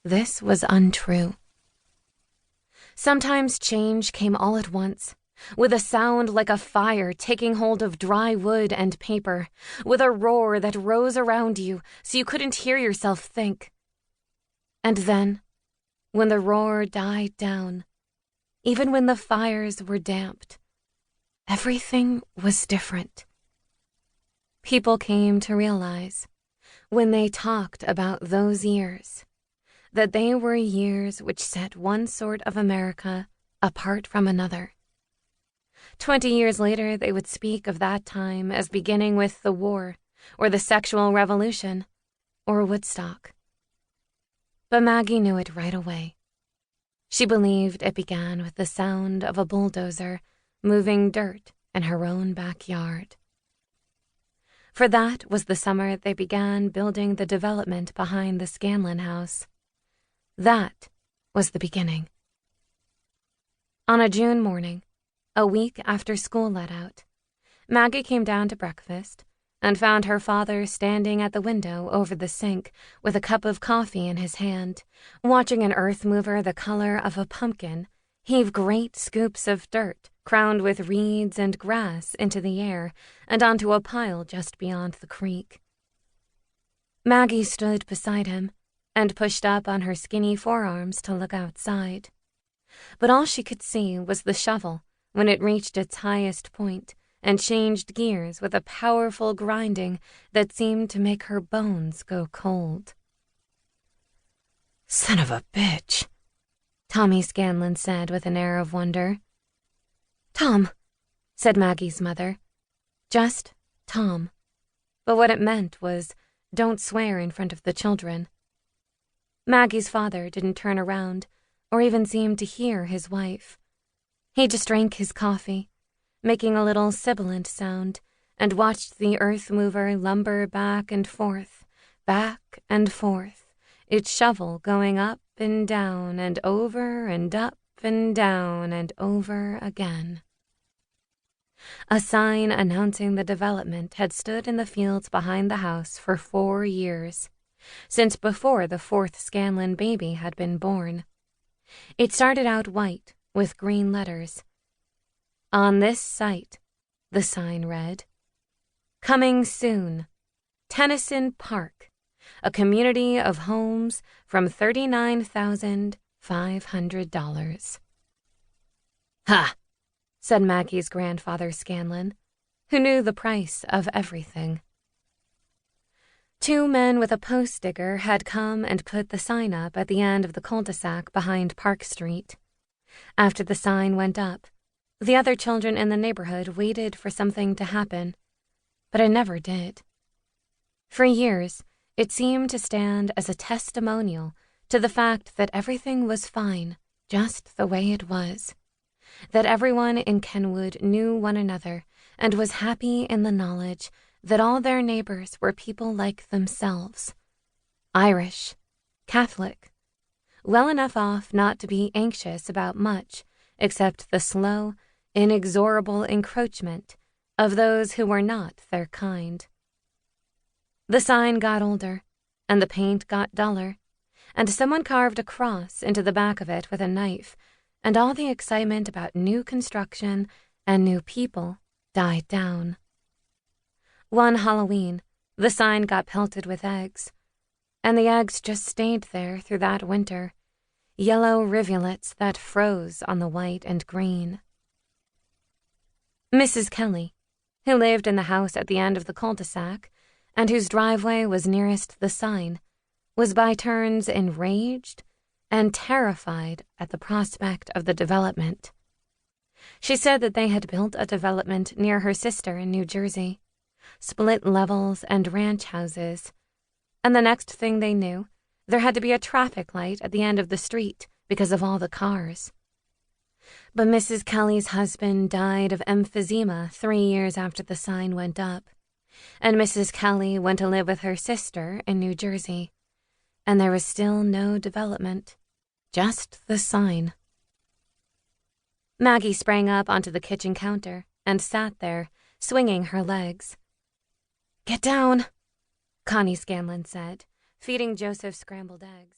this was untrue. Sometimes change came all at once, with a sound like a fire taking hold of dry wood and paper, with a roar that rose around you so you couldn't hear yourself think. And then, when the roar died down, even when the fires were damped, everything was different. People came to realize, when they talked about those years, that they were years which set one sort of America apart from another. 20 years later, they would speak of that time as beginning with the war, or the sexual revolution, or Woodstock. But Maggie knew it right away. She believed it began with the sound of a bulldozer moving dirt in her own backyard. For that was the summer they began building the development behind the Scanlan house. That was the beginning. On a June morning, a week after school let out, Maggie came down to breakfast and found her father standing at the window over the sink with a cup of coffee in his hand, watching an earth mover the color of a pumpkin heave great scoops of dirt crowned with reeds and grass into the air and onto a pile just beyond the creek. Maggie stood beside him and pushed up on her skinny forearms to look outside. But all she could see was the shovel when it reached its highest point and changed gears with a powerful grinding that seemed to make her bones go cold. "Son of a bitch," Tommy Scanlan said with an air of wonder. "Tom," said Maggie's mother. Just Tom. But what it meant was, don't swear in front of the children. Maggie's father didn't turn around or even seem to hear his wife. He just drank his coffee, making a little sibilant sound, and watched the earth mover lumber back and forth, its shovel going up and down and over and up and down and over again. A sign announcing the development had stood in the fields behind the house for 4 years, since before the 4th Scanlan baby had been born. It started out white with green letters. On this site, the sign read, "Coming soon, Tennyson Park, a community of homes from $39,500. "Ha!" said Maggie's grandfather Scanlan, who knew the price of everything. 2 men with a post digger had come and put the sign up at the end of the cul-de-sac behind Park Street. After the sign went up, the other children in the neighborhood waited for something to happen, but it never did. For years, it seemed to stand as a testimonial to the fact that everything was fine, just the way it was, that everyone in Kenwood knew one another and was happy in the knowledge that all their neighbors were people like themselves, Irish, Catholic, well enough off not to be anxious about much except the slow, inexorable encroachment of those who were not their kind. The sign got older, and the paint got duller, and someone carved a cross into the back of it with a knife, and all the excitement about new construction and new people died down. One Halloween, the sign got pelted with eggs, and the eggs just stayed there through that winter, yellow rivulets that froze on the white and green. Mrs. Kelly, who lived in the house at the end of the cul-de-sac, and whose driveway was nearest the sign, was by turns enraged and terrified at the prospect of the development. She said that they had built a development near her sister in New Jersey, split levels and ranch houses, and the next thing they knew, there had to be a traffic light at the end of the street because of all the cars. But Mrs. Kelly's husband died of emphysema 3 years after the sign went up, and Mrs. Kelly went to live with her sister in New Jersey, and there was still no development, just the sign. Maggie sprang up onto the kitchen counter and sat there, swinging her legs. "Get down," Connie Scanlan said, feeding Joseph scrambled eggs.